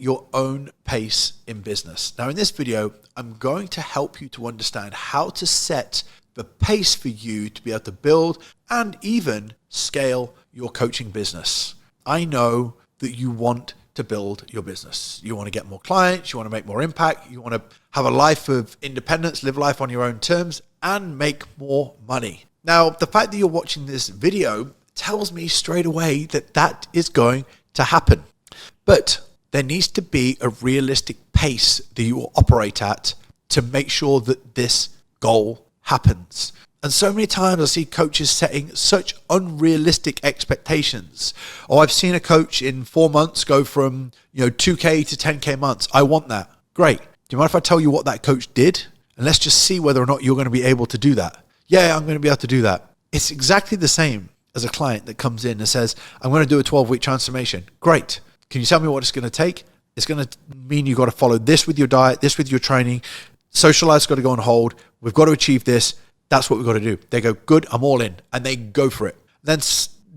your own pace in business. Now, in this video, I'm going to help you to understand how to set the pace for you to be able to build and even scale your coaching business. I know that you want to build your business. You want to get more clients, you want to make more impact, you want to have a life of independence, live life on your own terms, and make more money. Now, the fact that you're watching this video tells me straight away that that is going to happen. But there needs to be a realistic pace that you will operate at to make sure that this goal happens. And so many times I see coaches setting such unrealistic expectations. Oh, I've seen a coach in 4 months go from 2K to 10K months. I want that. Great. Do you mind if I tell you what that coach did? And let's just see whether or not you're going to be able to do that. Yeah, I'm going to be able to do that. It's exactly the same as a client that comes in and says, I'm going to do a 12-week transformation. Great. Can you tell me what it's going to take? It's going to mean you've got to follow this with your diet, this with your training. Social life's got to go on hold. We've got to achieve this. That's what we've got to do. They go, good, I'm all in. And they go for it. Then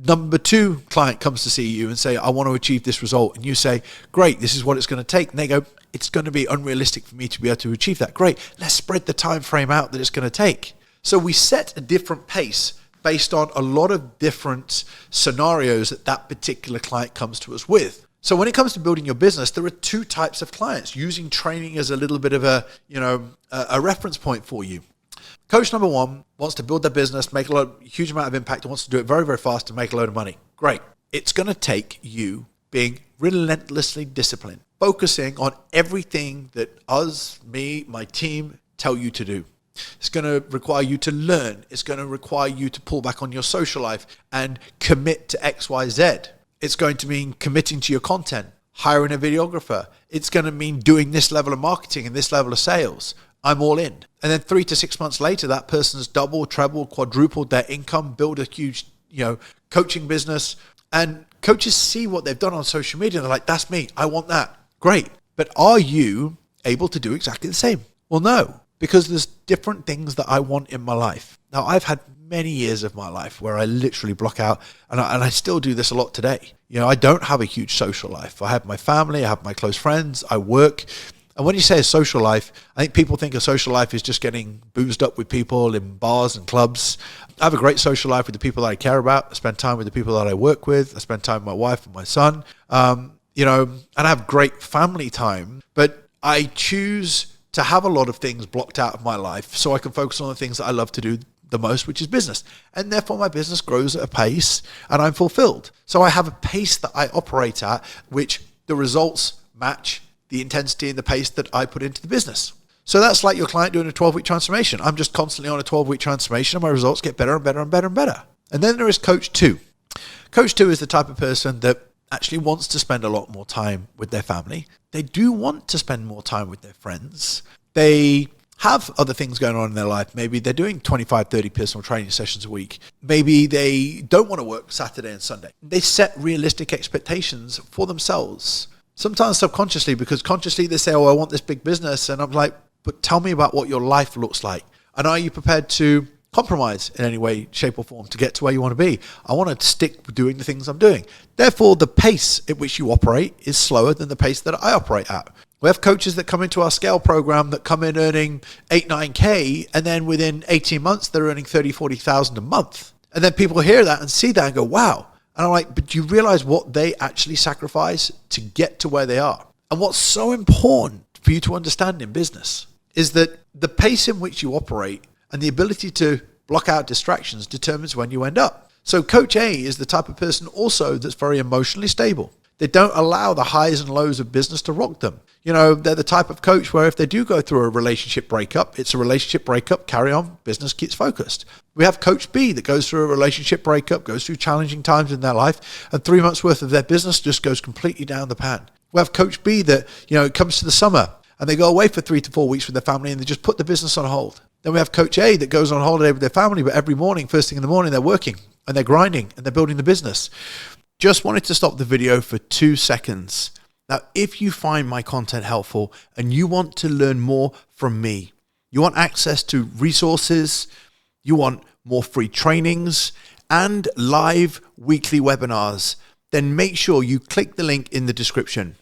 number 2 client comes to see you and say, I want to achieve this result. And you say, great, this is what it's going to take. And they go, it's going to be unrealistic for me to be able to achieve that. Great, let's spread the time frame out that it's going to take. So we set a different pace based on a lot of different scenarios that particular client comes to us with. So when it comes to building your business, there are 2 types of clients, using training as a little bit of a reference point for you. Coach number 1 wants to build their business, make a huge amount of impact, and wants to do it very, very fast and make a load of money. Great. It's going to take you being relentlessly disciplined, focusing on everything that us, me, my team tell you to do. It's going to require you to learn. It's going to require you to pull back on your social life and commit to X, Y, Z. It's going to mean committing to your content, hiring a videographer. It's going to mean doing this level of marketing and this level of sales. I'm all in. And then 3 to 6 months later, that person's doubled, trebled, quadrupled their income, build a huge, coaching business. And coaches see what they've done on social media. And they're like, that's me. I want that. Great. But are you able to do exactly the same? Well, no, because there's different things that I want in my life. Now, I've had many years of my life where I literally block out, and I still do this a lot today. I don't have a huge social life. I have my family, I have my close friends, I work. And when you say a social life, I think people think a social life is just getting boozed up with people in bars and clubs. I have a great social life with the people that I care about. I spend time with the people that I work with. I spend time with my wife and my son. And I have great family time, but I choose to have a lot of things blocked out of my life so I can focus on the things that I love to do the most, which is business. And therefore my business grows at a pace and I'm fulfilled. So I have a pace that I operate at, which the results match the intensity and the pace that I put into the business. So that's like your client doing a 12-week transformation. I'm just constantly on a 12-week transformation and my results get better and better and better and better. And then there is coach 2. Coach 2 is the type of person that actually wants to spend a lot more time with their family. They do want to spend more time with their friends. They have other things going on in their life. Maybe they're doing 25, 30 personal training sessions a week. Maybe they don't want to work Saturday and Sunday. They set realistic expectations for themselves. Sometimes subconsciously, because consciously they say, oh, I want this big business. And I'm like, but tell me about what your life looks like. And are you prepared to compromise in any way, shape or form to get to where you want to be? I want to stick with doing the things I'm doing. Therefore, the pace at which you operate is slower than the pace that I operate at. We have coaches that come into our scale program that come in earning 8, 9K, and then within 18 months, they're earning 30, 40,000 a month. And then people hear that and see that and go, wow. And I'm like, but do you realize what they actually sacrifice to get to where they are? And what's so important for you to understand in business is that the pace in which you operate and the ability to block out distractions determines when you end up. So coach A is the type of person also that's very emotionally stable. They don't allow the highs and lows of business to rock them. They're the type of coach where if they do go through a relationship breakup, it's a relationship breakup, carry on, business keeps focused. We have coach B that goes through a relationship breakup, goes through challenging times in their life, and 3 months worth of their business just goes completely down the pan. We have coach B that, it comes to the summer and they go away for 3 to 4 weeks with their family and they just put the business on hold. Then we have coach A that goes on holiday with their family, but every morning, first thing in the morning, they're working and they're grinding and they're building the business. Just wanted to stop the video for 2 seconds. Now, if you find my content helpful and you want to learn more from me, you want access to resources, you want more free trainings and live weekly webinars, then make sure you click the link in the description.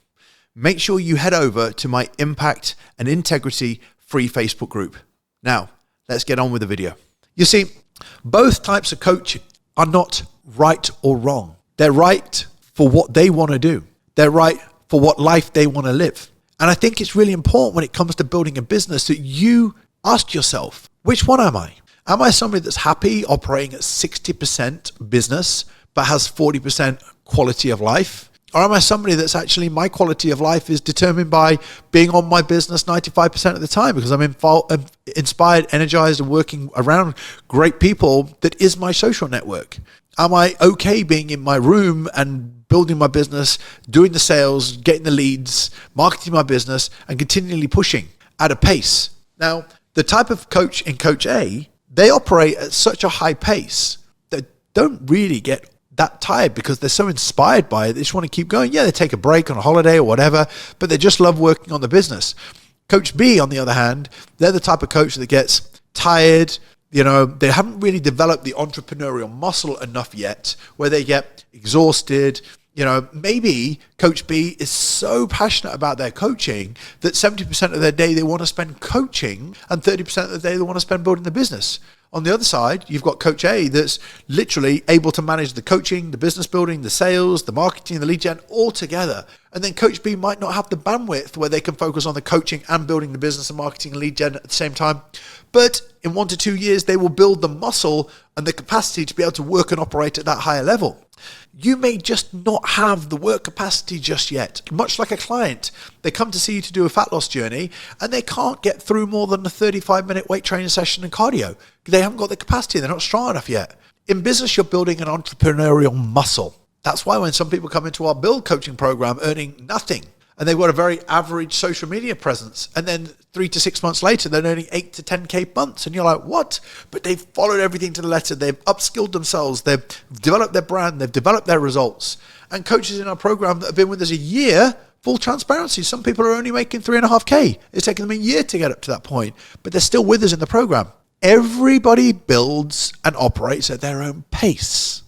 make sure you head over to my Impact and Integrity free Facebook group. Now, let's get on with the video. You see, both types of coaching are not right or wrong. They're right for what they want to do. They're right for what life they want to live. And I think it's really important when it comes to building a business that you ask yourself, which one am I? Am I somebody that's happy operating at 60% business, but has 40% quality of life? Or am I somebody that's actually, my quality of life is determined by being on my business 95% of the time because I'm inspired, energized, and working around great people that is my social network? Am I okay being in my room and building my business, doing the sales, getting the leads, marketing my business, and continually pushing at a pace? Now, the type of coach in Coach A, they operate at such a high pace that don't really get that tired because they're so inspired by it. They just want to keep going. Yeah, they take a break on a holiday or whatever, but they just love working on the business. Coach B, on the other hand, they're the type of coach that gets tired. They haven't really developed the entrepreneurial muscle enough yet where they get exhausted. Maybe Coach B is so passionate about their coaching that 70% of their day they want to spend coaching and 30% of the day they want to spend building the business. On the other side, you've got Coach A that's literally able to manage the coaching, the business building, the sales, the marketing, the lead gen all together. And then Coach B might not have the bandwidth where they can focus on the coaching and building the business and marketing and lead gen at the same time. But in 1 to 2 years, they will build the muscle and the capacity to be able to work and operate at that higher level. You may just not have the work capacity just yet. Much like a client, they come to see you to do a fat loss journey and they can't get through more than a 35-minute weight training session and cardio. They haven't got the capacity. They're not strong enough yet. In business, you're building an entrepreneurial muscle. That's why when some people come into our build coaching program earning nothing, and they've got a very average social media presence, and then 3 to 6 months later, they're earning 8 to 10K months. And you're like, what? But they've followed everything to the letter. They've upskilled themselves. They've developed their brand. They've developed their results. And coaches in our program that have been with us a year, full transparency, some people are only making 3.5K. It's taken them a year to get up to that point, but they're still with us in the program. Everybody builds and operates at their own pace.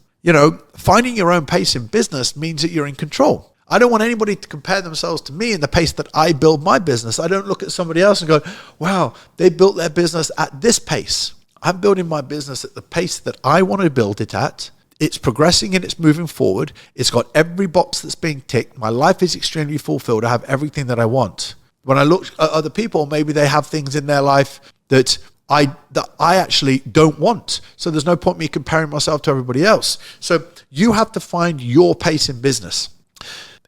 Finding your own pace in business means that you're in control. I don't want anybody to compare themselves to me in the pace that I build my business. I don't look at somebody else and go, wow, they built their business at this pace. I'm building my business at the pace that I want to build it at. It's progressing and it's moving forward. It's got every box that's being ticked. My life is extremely fulfilled. I have everything that I want. When I look at other people, maybe they have things in their life that I actually don't want. So there's no point me comparing myself to everybody else. So you have to find your pace in business.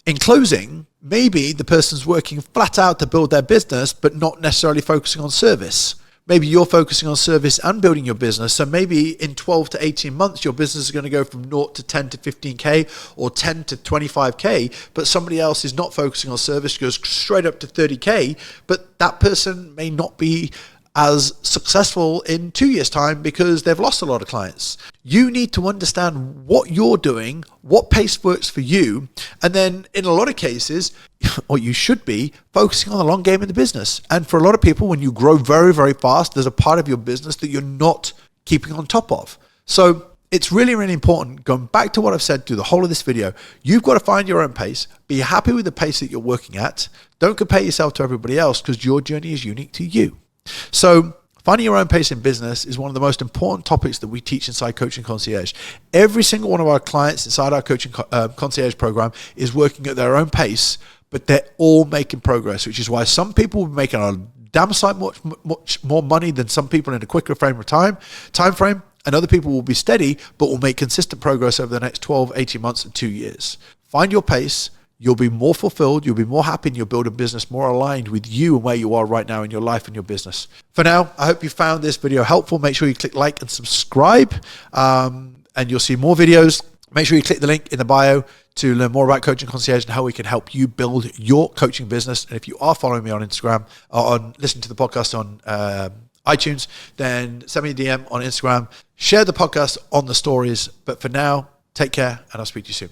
In closing, maybe the person's working flat out to build their business, but not necessarily focusing on service. Maybe you're focusing on service and building your business. So maybe in 12 to 18 months, your business is going to go from 0 to 10 to 15K or 10 to 25K, but somebody else is not focusing on service, goes straight up to 30K, but that person may not be as successful in 2 years' time because they've lost a lot of clients. You need to understand what you're doing, what pace works for you, and then in a lot of cases, or you should be, focusing on the long game in the business. And for a lot of people, when you grow very, very fast, there's a part of your business that you're not keeping on top of. So it's really, really important, going back to what I've said through the whole of this video, you've got to find your own pace, be happy with the pace that you're working at, don't compare yourself to everybody else because your journey is unique to you. So finding your own pace in business is one of the most important topics that we teach inside Coaching Concierge. Every single one of our clients inside our Coaching Concierge program is working at their own pace, but they're all making progress, which is why some people will be making a damn sight much more money than some people in a quicker time frame, and other people will be steady, but will make consistent progress over the next 12, 18 months and 2 years. Find your pace. You'll be more fulfilled, you'll be more happy, and you'll build a business more aligned with you and where you are right now in your life and your business. For now, I hope you found this video helpful. Make sure you click like and subscribe, and you'll see more videos. Make sure you click the link in the bio to learn more about Coaching Concierge and how we can help you build your coaching business. And if you are following me on Instagram or listening to the podcast on iTunes, then send me a DM on Instagram. Share the podcast on the stories. But for now, take care, and I'll speak to you soon.